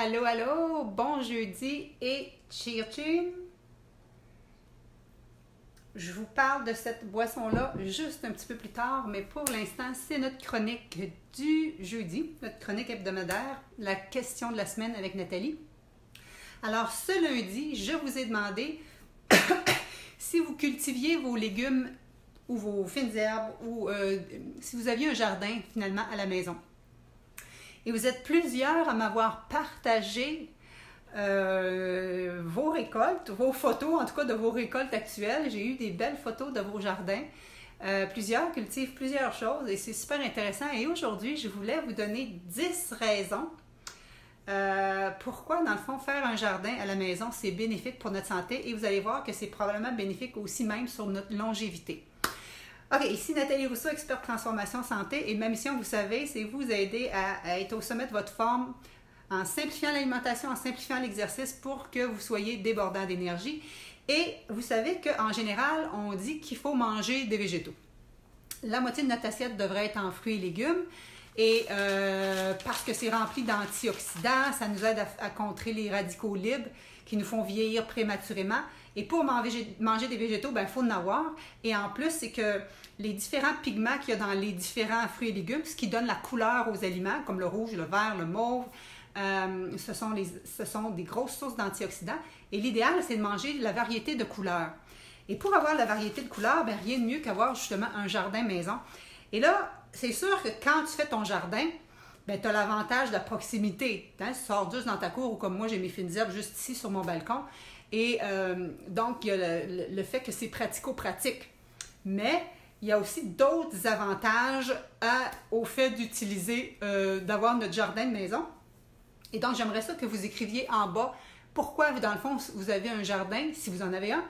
Allô, allô, bon jeudi et cheer. Je vous parle de cette boisson-là juste un petit peu plus tard, mais pour l'instant, c'est notre chronique du jeudi, notre chronique hebdomadaire, la question de la semaine avec Nathalie. Alors, ce lundi, je vous ai demandé si vous cultiviez vos légumes ou vos fines herbes ou si vous aviez un jardin finalement à la maison. Et vous êtes plusieurs à m'avoir partagé vos récoltes, vos photos en tout cas de vos récoltes actuelles. J'ai eu des belles photos de vos jardins. Plusieurs cultivent plusieurs choses et c'est super intéressant. Et aujourd'hui, je voulais vous donner 10 raisons pourquoi, dans le fond, faire un jardin à la maison, c'est bénéfique pour notre santé. Et vous allez voir que c'est probablement bénéfique aussi même sur notre longévité. OK, ici Nathalie Rousseau, experte transformation santé. Et ma mission, vous savez, c'est vous aider à être au sommet de votre forme en simplifiant l'alimentation, en simplifiant l'exercice pour que vous soyez débordant d'énergie. Et vous savez qu'en général, on dit qu'il faut manger des végétaux. La moitié de notre assiette devrait être en fruits et légumes. Et parce que c'est rempli d'antioxydants, ça nous aide à contrer les radicaux libres qui nous font vieillir prématurément. Et pour manger des végétaux, il faut en avoir. Et en plus, c'est que les différents pigments qu'il y a dans les différents fruits et légumes, ce qui donne la couleur aux aliments, comme le rouge, le vert, le mauve, ce sont des grosses sources d'antioxydants. Et l'idéal, c'est de manger la variété de couleurs. Et pour avoir la variété de couleurs, rien de mieux qu'avoir justement un jardin maison. Et là, c'est sûr que quand tu fais ton jardin, tu as l'avantage de la proximité. Tu sors juste dans ta cour ou comme moi, j'ai mes fines herbes juste ici sur mon balcon. Et donc, il y a le fait que c'est pratico-pratique. Mais il y a aussi d'autres avantages au fait d'utiliser, d'avoir notre jardin de maison. Et donc, j'aimerais ça que vous écriviez en bas pourquoi, dans le fond, vous avez un jardin, si vous en avez un,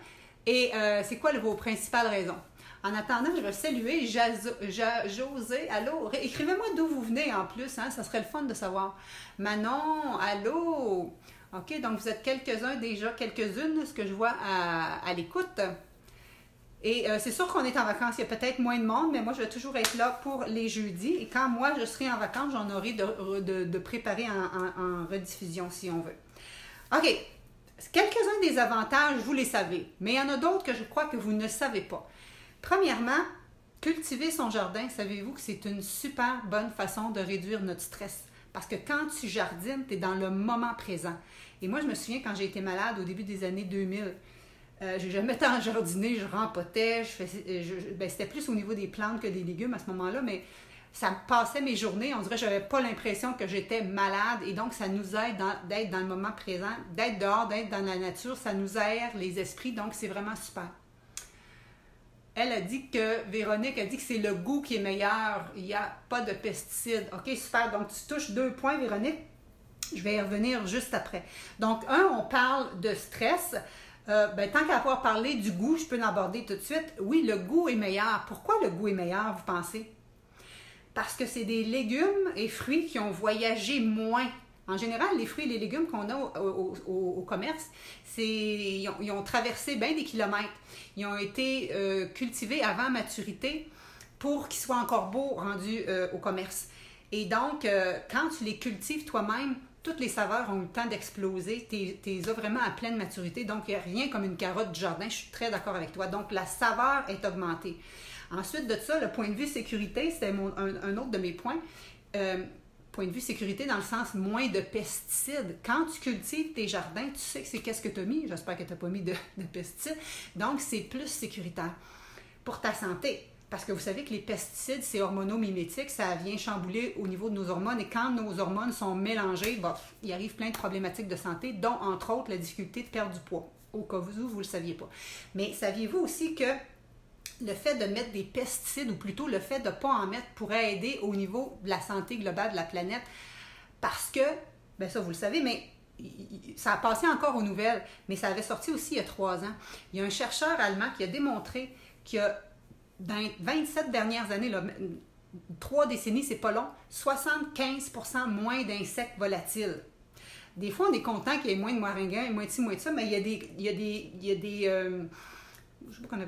et c'est quoi vos principales raisons. En attendant, je vais saluer José, allô, écrivez-moi d'où vous venez en plus, ça serait le fun de savoir. Manon, allô, OK, donc vous êtes quelques-uns déjà, quelques-unes, ce que je vois à l'écoute. Et c'est sûr qu'on est en vacances, il y a peut-être moins de monde, mais moi je vais toujours être là pour les jeudis. Et quand moi je serai en vacances, j'en aurai de préparer en rediffusion si on veut. OK, quelques-uns des avantages, vous les savez, mais il y en a d'autres que je crois que vous ne savez pas. Premièrement, cultiver son jardin, savez-vous que c'est une super bonne façon de réduire notre stress? Parce que quand tu jardines, tu es dans le moment présent. Et moi, je me souviens quand j'ai été malade au début des années 2000, j'ai jamais tant jardiné, je rempotais, c'était plus au niveau des plantes que des légumes à ce moment-là, mais ça me passait mes journées, on dirait que je n'avais pas l'impression que j'étais malade et donc ça nous aide d'être dans le moment présent, d'être dehors, d'être dans la nature, ça nous aère les esprits, donc c'est vraiment super. Elle a dit que, Véronique a dit que c'est le goût qui est meilleur, il n'y a pas de pesticides. OK, super, donc tu touches 2 points, Véronique, je vais y revenir juste après. Donc, on parle de stress. Tant qu'à pouvoir parler du goût, je peux l'aborder tout de suite. Oui, le goût est meilleur. Pourquoi le goût est meilleur, vous pensez? Parce que c'est des légumes et fruits qui ont voyagé moins. En général, les fruits et les légumes qu'on a au commerce, ils ont traversé bien des kilomètres. Ils ont été cultivés avant maturité pour qu'ils soient encore beaux rendus au commerce. Et donc, quand tu les cultives toi-même, toutes les saveurs ont eu le temps d'exploser. Tu les as vraiment à pleine maturité. Donc, il n'y a rien comme une carotte du jardin. Je suis très d'accord avec toi. Donc, la saveur est augmentée. Ensuite de ça, le point de vue sécurité, c'était un autre de mes points. Point de vue sécurité dans le sens moins de pesticides. Quand tu cultives tes jardins, tu sais que c'est qu'est-ce que tu as mis. J'espère que tu n'as pas mis de pesticides. Donc, c'est plus sécuritaire pour ta santé. Parce que vous savez que les pesticides, c'est hormonomimétique, ça vient chambouler au niveau de nos hormones. Et quand nos hormones sont mélangées, il arrive plein de problématiques de santé, dont entre autres la difficulté de perdre du poids. Au cas où vous ne le saviez pas. Mais saviez-vous aussi que le fait de mettre des pesticides, ou plutôt le fait de ne pas en mettre, pourrait aider au niveau de la santé globale de la planète? Parce que, ça vous le savez, mais ça a passé encore aux nouvelles, mais ça avait sorti aussi il y a 3 ans. Il y a un chercheur allemand qui a démontré qu'il y a, dans les 27 dernières années, 3 décennies, c'est pas long, 75% moins d'insectes volatiles. Des fois, on est content qu'il y ait moins de moringans, moins de ci, moins de ça, mais il y a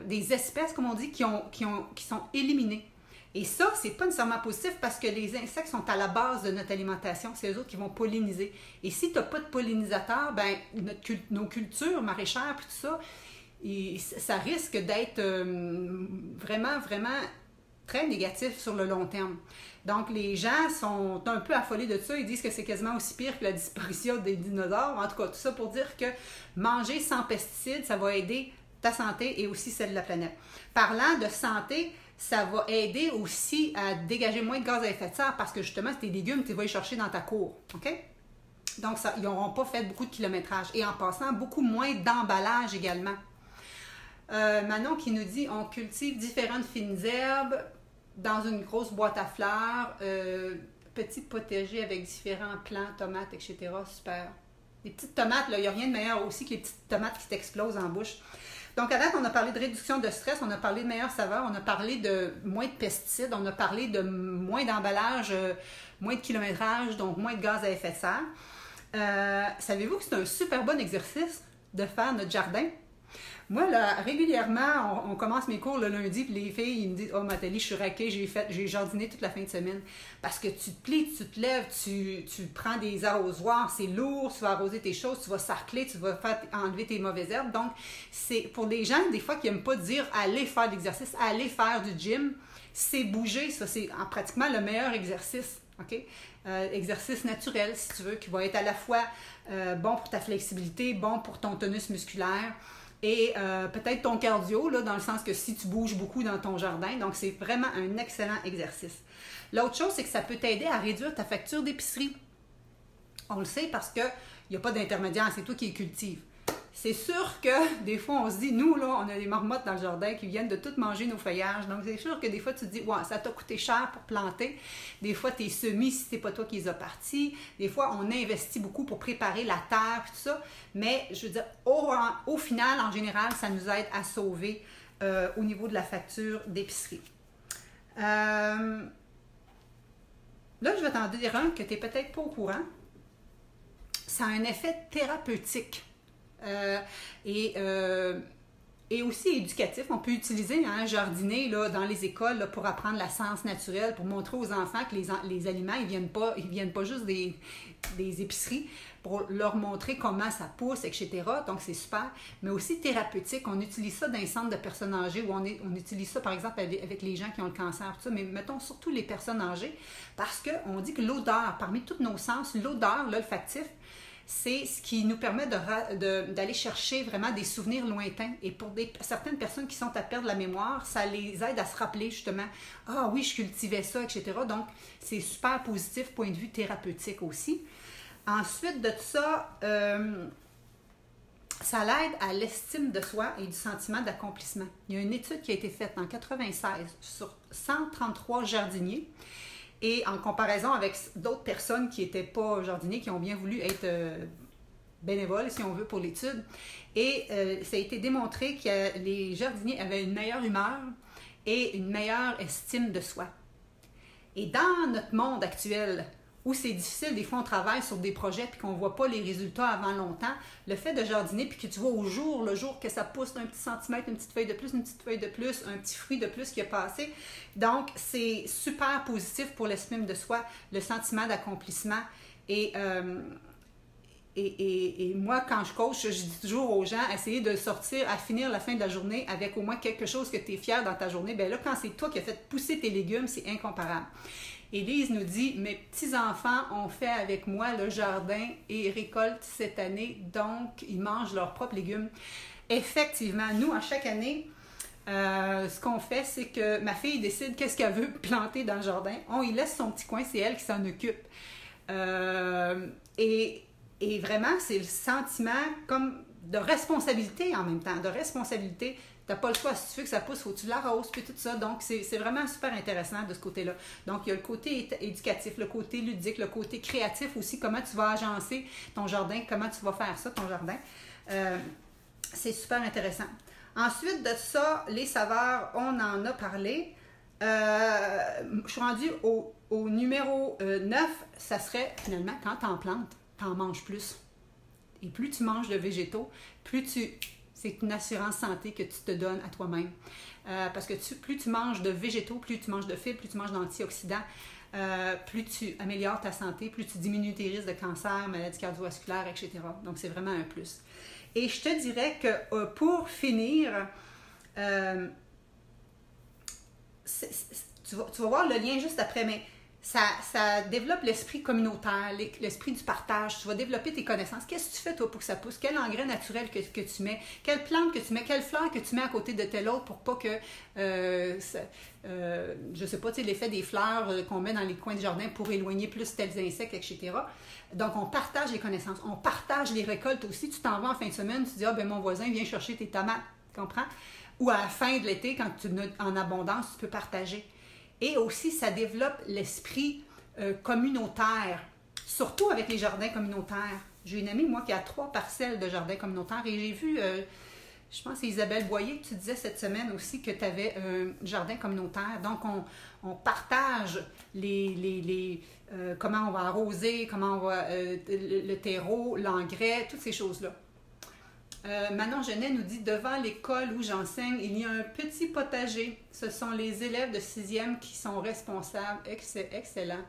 des espèces, comme on dit, qui sont éliminées. Et ça, c'est pas nécessairement positif parce que les insectes sont à la base de notre alimentation. C'est eux autres qui vont polliniser. Et si tu n'as pas de pollinisateurs, ben, nos cultures maraîchères et tout ça, ça risque d'être vraiment, vraiment très négatif sur le long terme. Donc, les gens sont un peu affolés de ça. Ils disent que c'est quasiment aussi pire que la disparition des dinosaures. En tout cas, tout ça pour dire que manger sans pesticides, ça va aider ta santé et aussi celle de la planète. Parlant de santé, ça va aider aussi à dégager moins de gaz à effet de serre parce que justement, c'est tes légumes, tu vas les chercher dans ta cour. OK? Donc, ils n'auront pas fait beaucoup de kilométrage. Et en passant, beaucoup moins d'emballage également. Manon qui nous dit, on cultive différentes fines herbes dans une grosse boîte à fleurs, petit potager avec différents plants, tomates, etc. Super. Les petites tomates, il n'y a rien de meilleur aussi que les petites tomates qui t'explosent en bouche. Donc, à date, on a parlé de réduction de stress, on a parlé de meilleure saveur, on a parlé de moins de pesticides, on a parlé de moins d'emballage, moins de kilométrage, donc moins de gaz à effet de serre. Savez-vous que c'est un super bon exercice de faire notre jardin? Moi, là, régulièrement, on commence mes cours le lundi, puis les filles, ils me disent « Oh, Nathalie, je suis raquée, j'ai jardiné toute la fin de semaine. » Parce que tu te plies, tu te lèves, tu prends des arrosoirs, c'est lourd, tu vas arroser tes choses, tu vas sarcler, tu vas enlever tes mauvaises herbes. Donc, c'est pour des gens, des fois, qui n'aiment pas dire « Allez faire de l'exercice, allez faire du gym », c'est bouger, ça, c'est pratiquement le meilleur exercice. OK? Exercice naturel, si tu veux, qui va être à la fois bon pour ta flexibilité, bon pour ton tonus musculaire, et peut-être ton cardio, là, dans le sens que si tu bouges beaucoup dans ton jardin, donc c'est vraiment un excellent exercice. L'autre chose, c'est que ça peut t'aider à réduire ta facture d'épicerie. On le sait parce qu'il n'y a pas d'intermédiaire, c'est toi qui les cultives. C'est sûr que des fois, on se dit, nous, là, on a des marmottes dans le jardin qui viennent de tout manger nos feuillages. Donc, c'est sûr que des fois, tu te dis, ouais, ça t'a coûté cher pour planter. Des fois, tes semis, si c'est pas toi qui les as partis. Des fois, on investit beaucoup pour préparer la terre et tout ça. Mais, je veux dire, au final, en général, ça nous aide à sauver au niveau de la facture d'épicerie. Là, je vais t'en dire un que tu n'es peut-être pas au courant. Ça a un effet thérapeutique. Et aussi éducatif. On peut utiliser jardiner là, dans les écoles là, pour apprendre la science naturelle, pour montrer aux enfants que les aliments, ils viennent pas juste des épiceries, pour leur montrer comment ça pousse, etc. Donc, c'est super. Mais aussi thérapeutique. On utilise ça dans les centres de personnes âgées où on utilise ça, par exemple, avec les gens qui ont le cancer, tout ça, mais mettons surtout les personnes âgées, parce qu'on dit que l'odeur, parmi tous nos sens, l'odeur, l'olfactif, c'est ce qui nous permet d'aller chercher vraiment des souvenirs lointains. Et pour certaines personnes qui sont à perdre la mémoire, ça les aide à se rappeler justement « Ah oui, je cultivais ça, etc. » Donc, c'est super positif, point de vue thérapeutique aussi. Ensuite de ça, ça l'aide à l'estime de soi et du sentiment d'accomplissement. Il y a une étude qui a été faite en 1996 sur 133 jardiniers. Et en comparaison avec d'autres personnes qui n'étaient pas jardiniers, qui ont bien voulu être bénévoles, si on veut, pour l'étude. Et ça a été démontré que les jardiniers avaient une meilleure humeur et une meilleure estime de soi. Et dans notre monde actuel, où c'est difficile, des fois on travaille sur des projets puis qu'on ne voit pas les résultats avant longtemps, le fait de jardiner puis que tu vois au jour, le jour que ça pousse un petit centimètre, une petite feuille de plus, une petite feuille de plus, un petit fruit de plus qui a passé. Donc, c'est super positif pour l'estime de soi, le sentiment d'accomplissement. Et moi, quand je coach, je dis toujours aux gens, essayez de sortir, à finir la fin de la journée avec au moins quelque chose que tu es fier dans ta journée. Bien là, quand c'est toi qui as fait pousser tes légumes, c'est incomparable. Élise nous dit « Mes petits-enfants ont fait avec moi le jardin et récoltent cette année, donc ils mangent leurs propres légumes. » Effectivement, nous, à chaque année, ce qu'on fait, c'est que ma fille décide qu'est-ce qu'elle veut planter dans le jardin. On y laisse son petit coin, c'est elle qui s'en occupe. Et vraiment, c'est le sentiment comme de responsabilité en même temps, de responsabilité. Tu n'as pas le choix, si tu veux que ça pousse, il faut que tu l'arroses, puis tout ça. Donc, c'est vraiment super intéressant de ce côté-là. Donc, il y a le côté éducatif, le côté ludique, le côté créatif aussi, comment tu vas agencer ton jardin, comment tu vas faire ça, ton jardin. C'est super intéressant. Ensuite de ça, les saveurs, on en a parlé. Je suis rendue au numéro 9, ça serait finalement quand tu en plantes, tu en manges plus. Et plus tu manges de végétaux, plus tu C'est une assurance santé que tu te donnes à toi-même. Parce que plus tu manges de végétaux, plus tu manges de fibres, plus tu manges d'antioxydants, plus tu améliores ta santé, plus tu diminues tes risques de cancer, maladies cardiovasculaires, etc. Donc, c'est vraiment un plus. Et je te dirais que pour finir, tu vas voir le lien juste après, mais ça développe l'esprit communautaire, l'esprit du partage. Tu vas développer tes connaissances. Qu'est-ce que tu fais, toi, pour que ça pousse? Quel engrais naturel que tu mets? Quelle plante que tu mets? Quelle fleur que tu mets à côté de telle autre pour pas que, je sais pas, tu sais, l'effet des fleurs qu'on met dans les coins du jardin pour éloigner plus tels insectes, etc. Donc, on partage les connaissances. On partage les récoltes aussi. Tu t'en vas en fin de semaine, tu dis, ah, ben mon voisin vient chercher tes tomates. Tu comprends? Ou à la fin de l'été, quand tu en as en abondance, tu peux partager. Et aussi, ça développe l'esprit communautaire, surtout avec les jardins communautaires. J'ai une amie, moi, qui a 3 parcelles de jardins communautaires et j'ai vu, je pense que c'est Isabelle Boyer que tu disais cette semaine aussi que tu avais un jardin communautaire. Donc, on partage comment on va arroser, comment on va le terreau, l'engrais, toutes ces choses-là. Manon Genet nous dit « Devant l'école où j'enseigne, il y a un petit potager. Ce sont les élèves de 6e qui sont responsables. Excellent. »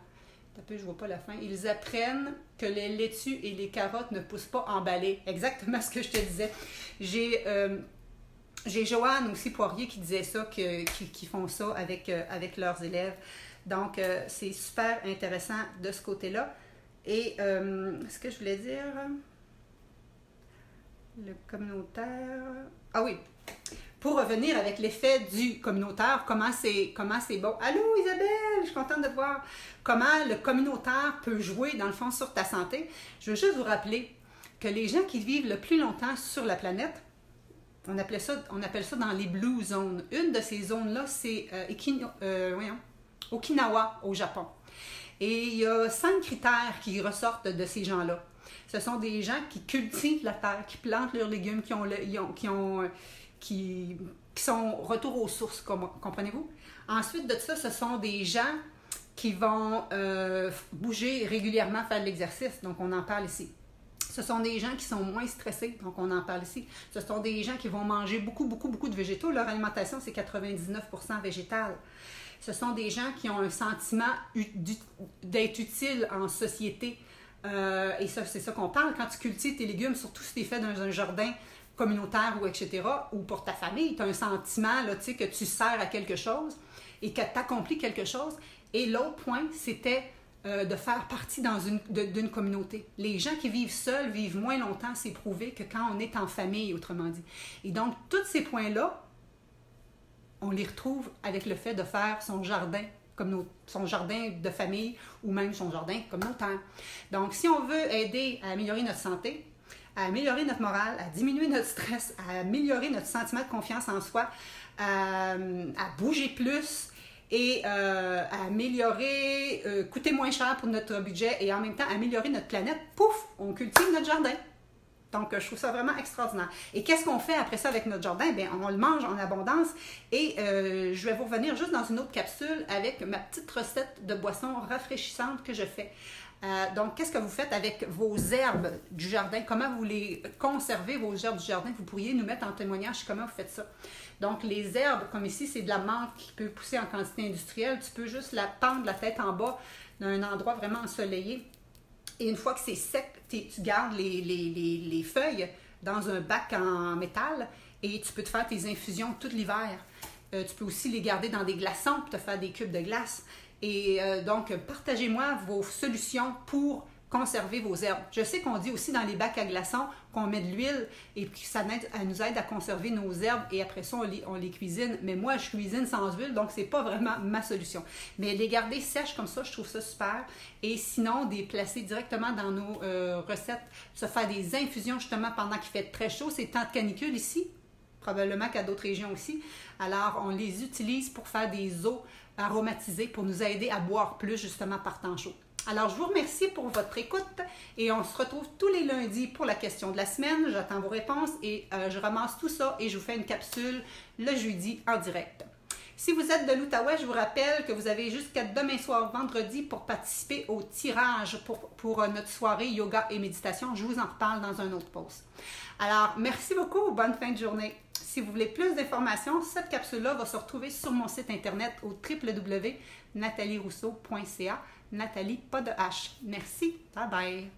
Un peu, je ne vois pas la fin. « Ils apprennent que les laitues et les carottes ne poussent pas emballées. » Exactement ce que je te disais. J'ai Joanne aussi Poirier qui disait ça, qui font ça avec leurs élèves. Donc, c'est super intéressant de ce côté-là. Et ce que je voulais dire... Le communautaire... Ah oui! Pour revenir avec l'effet du communautaire, comment c'est bon. Allô Isabelle, je suis contente de te voir. Comment le communautaire peut jouer dans le fond sur ta santé. Je veux juste vous rappeler que les gens qui vivent le plus longtemps sur la planète, on appelle ça dans les blue zones. Une de ces zones-là, c'est Okinawa au Japon. Et il y a 5 critères qui ressortent de ces gens-là. Ce sont des gens qui cultivent la terre, qui plantent leurs légumes, qui sont retour aux sources, comprenez-vous? Ensuite de ça, ce sont des gens qui vont bouger régulièrement, faire de l'exercice, donc on en parle ici. Ce sont des gens qui sont moins stressés, donc on en parle ici. Ce sont des gens qui vont manger beaucoup de végétaux. Leur alimentation, c'est 99% végétale. Ce sont des gens qui ont un sentiment d'être utile en société. Et ça, c'est ça qu'on parle. Quand tu cultives tes légumes, surtout si tu es fait dans un jardin communautaire ou etc., ou pour ta famille, tu as un sentiment là, que tu sers à quelque chose et que tu accomplis quelque chose. Et l'autre point, c'était de faire partie d'une communauté. Les gens qui vivent seuls vivent moins longtemps, c'est prouvé, que quand on est en famille, autrement dit. Et donc, tous ces points-là, on les retrouve avec le fait de faire son jardin de famille ou même son jardin communautaire. Donc, si on veut aider à améliorer notre santé, à améliorer notre morale, à diminuer notre stress, à améliorer notre sentiment de confiance en soi, à bouger plus et à améliorer, coûter moins cher pour notre budget et en même temps améliorer notre planète, pouf, on cultive notre jardin. Donc, je trouve ça vraiment extraordinaire. Et qu'est-ce qu'on fait après ça avec notre jardin? Bien, on le mange en abondance. Et je vais vous revenir juste dans une autre capsule avec ma petite recette de boisson rafraîchissante que je fais. Donc, qu'est-ce que vous faites avec vos herbes du jardin? Comment vous les conservez, vos herbes du jardin? Vous pourriez nous mettre en témoignage comment vous faites ça. Donc, les herbes, comme ici, c'est de la menthe qui peut pousser en quantité industrielle. Tu peux juste la pendre la tête en bas d'un endroit vraiment ensoleillé. Et une fois que c'est sec, tu gardes les feuilles dans un bac en métal et tu peux te faire tes infusions tout l'hiver. Tu peux aussi les garder dans des glaçons pour te faire des cubes de glace. Et donc, partagez-moi vos solutions pour conserver vos herbes. Je sais qu'on dit aussi dans les bacs à glaçons qu'on met de l'huile et que ça nous aide à conserver nos herbes et après ça, on les cuisine. Mais moi, je cuisine sans huile, donc c'est pas vraiment ma solution. Mais les garder sèches comme ça, je trouve ça super. Et sinon, les placer directement dans nos recettes, se faire des infusions justement pendant qu'il fait très chaud. C'est temps de canicule ici, probablement qu'à d'autres régions aussi. Alors, on les utilise pour faire des eaux aromatisées pour nous aider à boire plus justement par temps chaud. Alors, je vous remercie pour votre écoute et on se retrouve tous les lundis pour la question de la semaine. J'attends vos réponses et je ramasse tout ça et je vous fais une capsule le jeudi en direct. Si vous êtes de l'Outaouais, je vous rappelle que vous avez jusqu'à demain soir, vendredi, pour participer au tirage pour notre soirée yoga et méditation. Je vous en reparle dans un autre post. Alors, merci beaucoup. Bonne fin de journée. Si vous voulez plus d'informations, cette capsule-là va se retrouver sur mon site internet au www.natalierousseau.ca. Nathalie, pas de H. Merci. Bye bye.